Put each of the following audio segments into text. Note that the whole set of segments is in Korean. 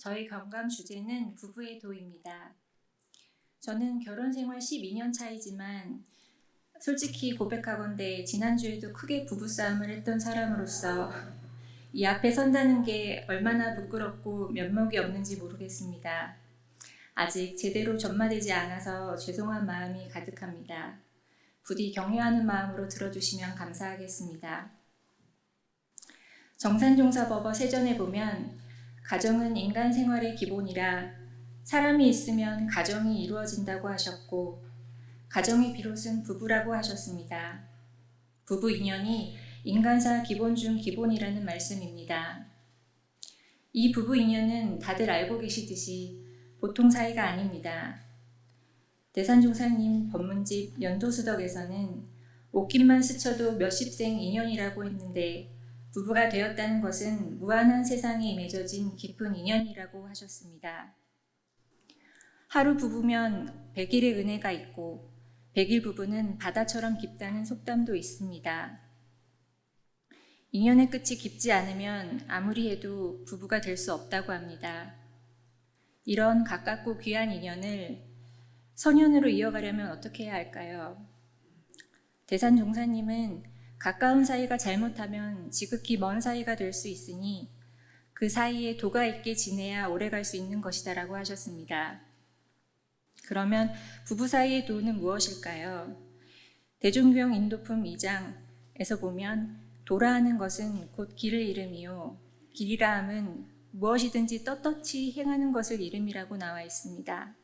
저희 건강 주제는 부부의 도입니다. 저는 결혼 생활 12년 차이지만 솔직히 고백하건대 지난주에도 크게 부부싸움을 했던 사람으로서 이 앞에 선다는 게 얼마나 부끄럽고 면목이 없는지 모르겠습니다. 아직 제대로 전마되지 않아서 죄송한 마음이 가득합니다. 부디 격려하는 마음으로 들어주시면 감사하겠습니다. 정산종사법어 세전에 보면 가정은 인간 생활의 기본이라 사람이 있으면 가정이 이루어진다고 하셨고 가정의 비롯은 부부라고 하셨습니다. 부부 인연이 인간사 기본 중 기본이라는 말씀입니다. 이 부부 인연은 다들 알고 계시듯이 보통 사이가 아닙니다. 대산종사님 법문집 연도수덕에서는 옷깃만 스쳐도 몇십생 인연이라고 했는데 부부가 되었다는 것은 무한한 세상에 맺어진 깊은 인연이라고 하셨습니다. 하루 부부면 100일의 은혜가 있고 100일 부부는 바다처럼 깊다는 속담도 있습니다. 인연의 끝이 깊지 않으면 아무리 해도 부부가 될 수 없다고 합니다. 이런 가깝고 귀한 인연을 선연으로 이어가려면 어떻게 해야 할까요? 대산종사님은 가까운 사이가 잘못하면 지극히 먼 사이가 될 수 있으니 그 사이에 도가 있게 지내야 오래갈 수 있는 것이다라고 하셨습니다. 그러면 부부 사이의 도는 무엇일까요? 대종경 인도품 2장에서 보면 도라 하는 것은 곧 길을 이름이요 길이라 함은 무엇이든지 떳떳이 행하는 것을 이름이라고 나와 있습니다.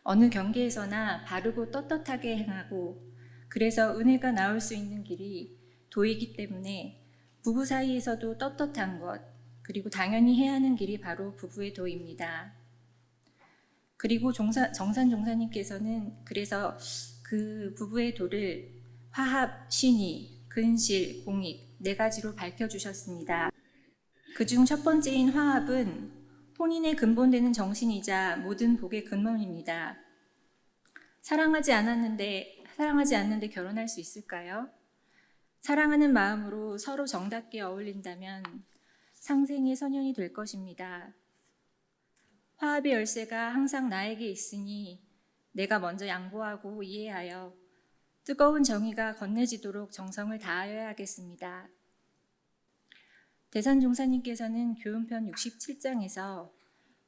어느 경계에서나 바르고 떳떳하게 행하고 그래서 은혜가 나올 수 있는 길이 도이기 때문에 부부 사이에서도 떳떳한 것 그리고 당연히 해야 하는 길이 바로 부부의 도입니다. 그리고 정산종사님께서는 그래서 그 부부의 도를 화합, 신의, 근실, 공익 4가지로 밝혀주셨습니다. 그중 첫 번째인 화합은 혼인의 근본되는 정신이자 모든 복의 근원입니다. 사랑하지 않는데 결혼할 수 있을까요? 사랑하는 마음으로 서로 정답게 어울린다면 상생의 선연이 될 것입니다. 화합의 열쇠가 항상 나에게 있으니 내가 먼저 양보하고 이해하여 뜨거운 정의가 건네지도록 정성을 다하여야 하겠습니다. 대산종사님께서는 교훈편 67장에서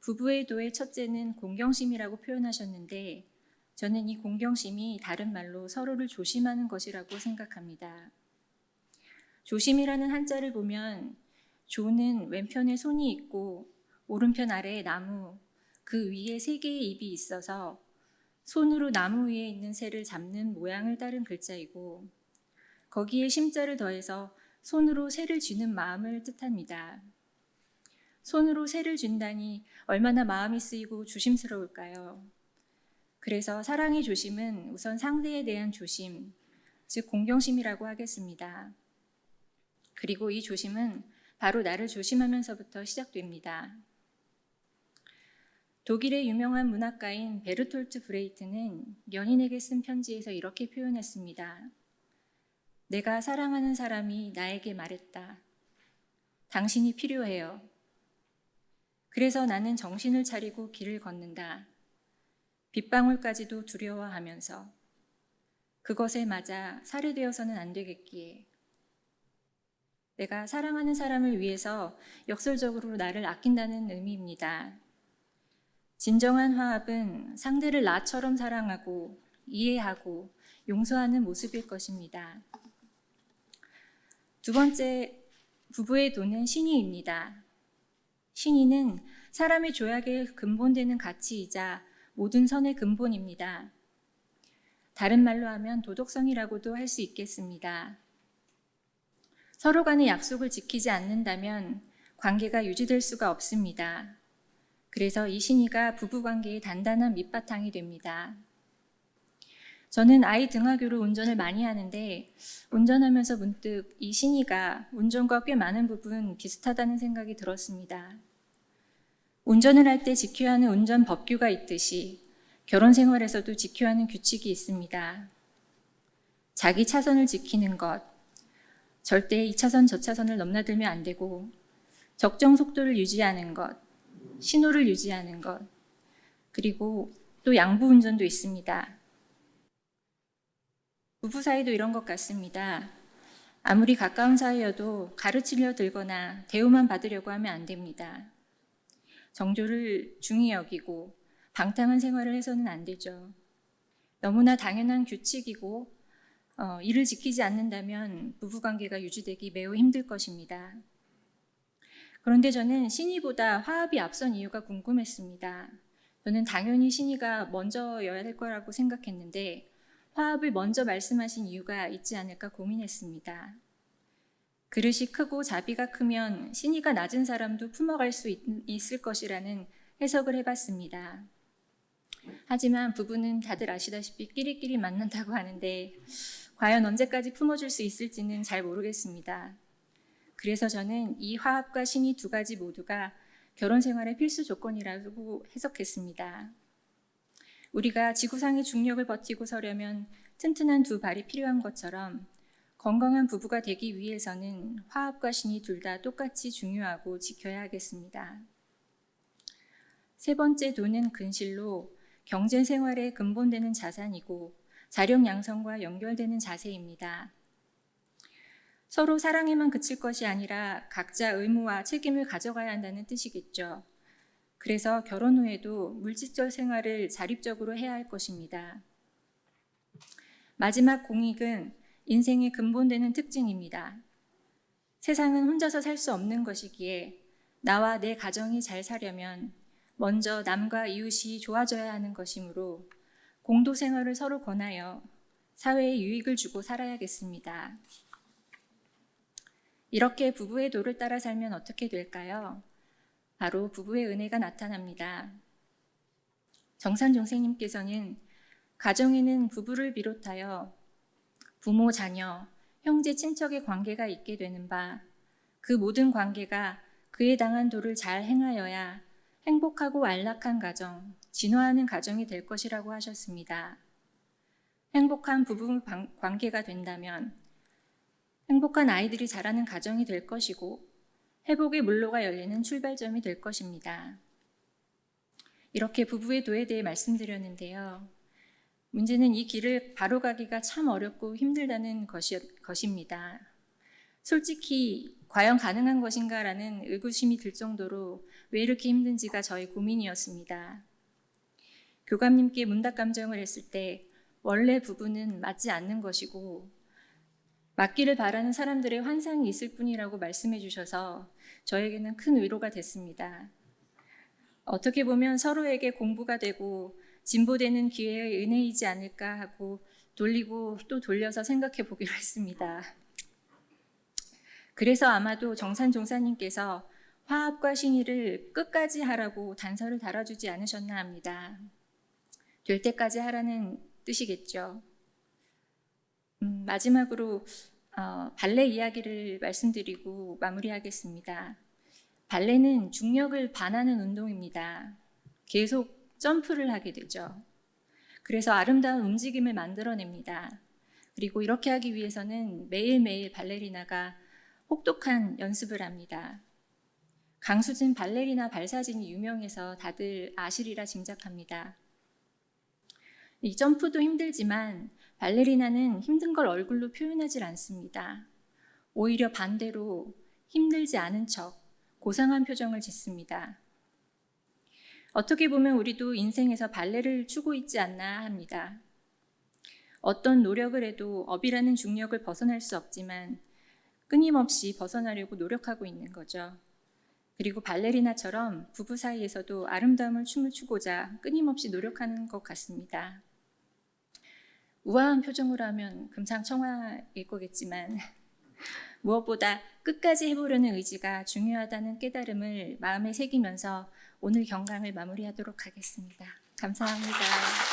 부부의 도의 첫째는 공경심이라고 표현하셨는데 저는 이 공경심이 다른 말로 서로를 조심하는 것이라고 생각합니다. 조심이라는 한자를 보면 조는 왼편에 손이 있고 오른편 아래에 나무, 그 위에 3개의 입이 있어서 손으로 나무 위에 있는 새를 잡는 모양을 따른 글자이고 거기에 심자를 더해서 손으로 새를 쥐는 마음을 뜻합니다. 손으로 새를 쥔다니 얼마나 마음이 쓰이고 조심스러울까요? 그래서 사랑의 조심은 우선 상대에 대한 조심, 즉 공경심이라고 하겠습니다. 그리고 이 조심은 바로 나를 조심하면서부터 시작됩니다. 독일의 유명한 문학가인 베르톨트 브레이트는 연인에게 쓴 편지에서 이렇게 표현했습니다. 내가 사랑하는 사람이 나에게 말했다. 당신이 필요해요. 그래서 나는 정신을 차리고 길을 걷는다. 빗방울까지도 두려워하면서 그것에 맞아 살해되어서는 안 되겠기에 내가 사랑하는 사람을 위해서 역설적으로 나를 아낀다는 의미입니다. 진정한 화합은 상대를 나처럼 사랑하고 이해하고 용서하는 모습일 것입니다. 두 번째, 부부의 도는 신의입니다. 신의는 사람의 조약의 근본되는 가치이자 모든 선의 근본입니다. 다른 말로 하면 도덕성이라고도 할 수 있겠습니다. 서로 간의 약속을 지키지 않는다면 관계가 유지될 수가 없습니다. 그래서 이 신의가 부부관계의 단단한 밑바탕이 됩니다. 저는 아이 등하교로 운전을 많이 하는데 운전하면서 문득 이 신의가 운전과 꽤 많은 부분 비슷하다는 생각이 들었습니다. 운전을 할 때 지켜야 하는 운전 법규가 있듯이 결혼 생활에서도 지켜야 하는 규칙이 있습니다. 자기 차선을 지키는 것, 절대 2차선 저차선을 넘나들면 안 되고 적정 속도를 유지하는 것, 신호를 유지하는 것, 그리고 또 양보 운전도 있습니다. 부부 사이도 이런 것 같습니다. 아무리 가까운 사이여도 가르치려 들거나 대우만 받으려고 하면 안 됩니다. 정조를 중히 여기고 방탕한 생활을 해서는 안 되죠. 너무나 당연한 규칙이고 이를 지키지 않는다면 부부관계가 유지되기 매우 힘들 것입니다. 그런데 저는 신의보다 화합이 앞선 이유가 궁금했습니다. 저는 당연히 신의가 먼저여야 될 거라고 생각했는데 화합을 먼저 말씀하신 이유가 있지 않을까 고민했습니다. 그릇이 크고 자비가 크면 신의가 낮은 사람도 품어갈 수 있을 것이라는 해석을 해봤습니다. 하지만 부부는 다들 아시다시피 끼리끼리 만난다고 하는데 과연 언제까지 품어줄 수 있을지는 잘 모르겠습니다. 그래서 저는 이 화합과 신의 두 가지 모두가 결혼 생활의 필수 조건이라고 해석했습니다. 우리가 지구상의 중력을 버티고 서려면 튼튼한 두 발이 필요한 것처럼 건강한 부부가 되기 위해서는 화합과 신의 둘 다 똑같이 중요하고 지켜야 하겠습니다. 세 번째 도는 근실로 경제 생활의 근본되는 자산이고 자력 양성과 연결되는 자세입니다. 서로 사랑에만 그칠 것이 아니라 각자 의무와 책임을 가져가야 한다는 뜻이겠죠. 그래서 결혼 후에도 물질적 생활을 자립적으로 해야 할 것입니다. 마지막 공익은 인생의 근본되는 특징입니다. 세상은 혼자서 살 수 없는 것이기에 나와 내 가정이 잘 사려면 먼저 남과 이웃이 좋아져야 하는 것이므로 공도 생활을 서로 권하여 사회에 유익을 주고 살아야겠습니다. 이렇게 부부의 도를 따라 살면 어떻게 될까요? 바로 부부의 은혜가 나타납니다. 정산종생님께서는 가정에는 부부를 비롯하여 부모, 자녀, 형제, 친척의 관계가 있게 되는 바 그 모든 관계가 그에 당한 도를 잘 행하여야 행복하고 안락한 가정, 진화하는 가정이 될 것이라고 하셨습니다. 행복한 부부 관계가 된다면 행복한 아이들이 자라는 가정이 될 것이고 회복의 물로가 열리는 출발점이 될 것입니다. 이렇게 부부의 도에 대해 말씀드렸는데요. 문제는 이 길을 바로 가기가 참 어렵고 힘들다는 것입니다. 솔직히 과연 가능한 것인가라는 의구심이 들 정도로 왜 이렇게 힘든지가 저의 고민이었습니다. 교감님께 문답 감정을 했을 때 원래 부부는 맞지 않는 것이고 맞기를 바라는 사람들의 환상이 있을 뿐이라고 말씀해 주셔서 저에게는 큰 위로가 됐습니다. 어떻게 보면 서로에게 공부가 되고 진보되는 기회의 은혜이지 않을까 하고 돌리고 또 돌려서 생각해 보기로 했습니다. 그래서 아마도 정산종사님께서 화합과 신의를 끝까지 하라고 단서를 달아주지 않으셨나 합니다. 될 때까지 하라는 뜻이겠죠. 마지막으로 발레 이야기를 말씀드리고 마무리하겠습니다. 발레는 중력을 반하는 운동입니다. 계속 점프를 하게 되죠. 그래서 아름다운 움직임을 만들어냅니다. 그리고 이렇게 하기 위해서는 매일매일 발레리나가 혹독한 연습을 합니다. 강수진 발레리나 발사진이 유명해서 다들 아시리라 짐작합니다. 이 점프도 힘들지만 발레리나는 힘든 걸 얼굴로 표현하지 않습니다. 오히려 반대로 힘들지 않은 척 고상한 표정을 짓습니다. 어떻게 보면 우리도 인생에서 발레를 추고 있지 않나 합니다. 어떤 노력을 해도 업이라는 중력을 벗어날 수 없지만 끊임없이 벗어나려고 노력하고 있는 거죠. 그리고 발레리나처럼 부부 사이에서도 아름다움을 춤을 추고자 끊임없이 노력하는 것 같습니다. 우아한 표정으로 하면 금상첨화일 거겠지만 무엇보다 끝까지 해보려는 의지가 중요하다는 깨달음을 마음에 새기면서 오늘 경강을 마무리하도록 하겠습니다. 감사합니다.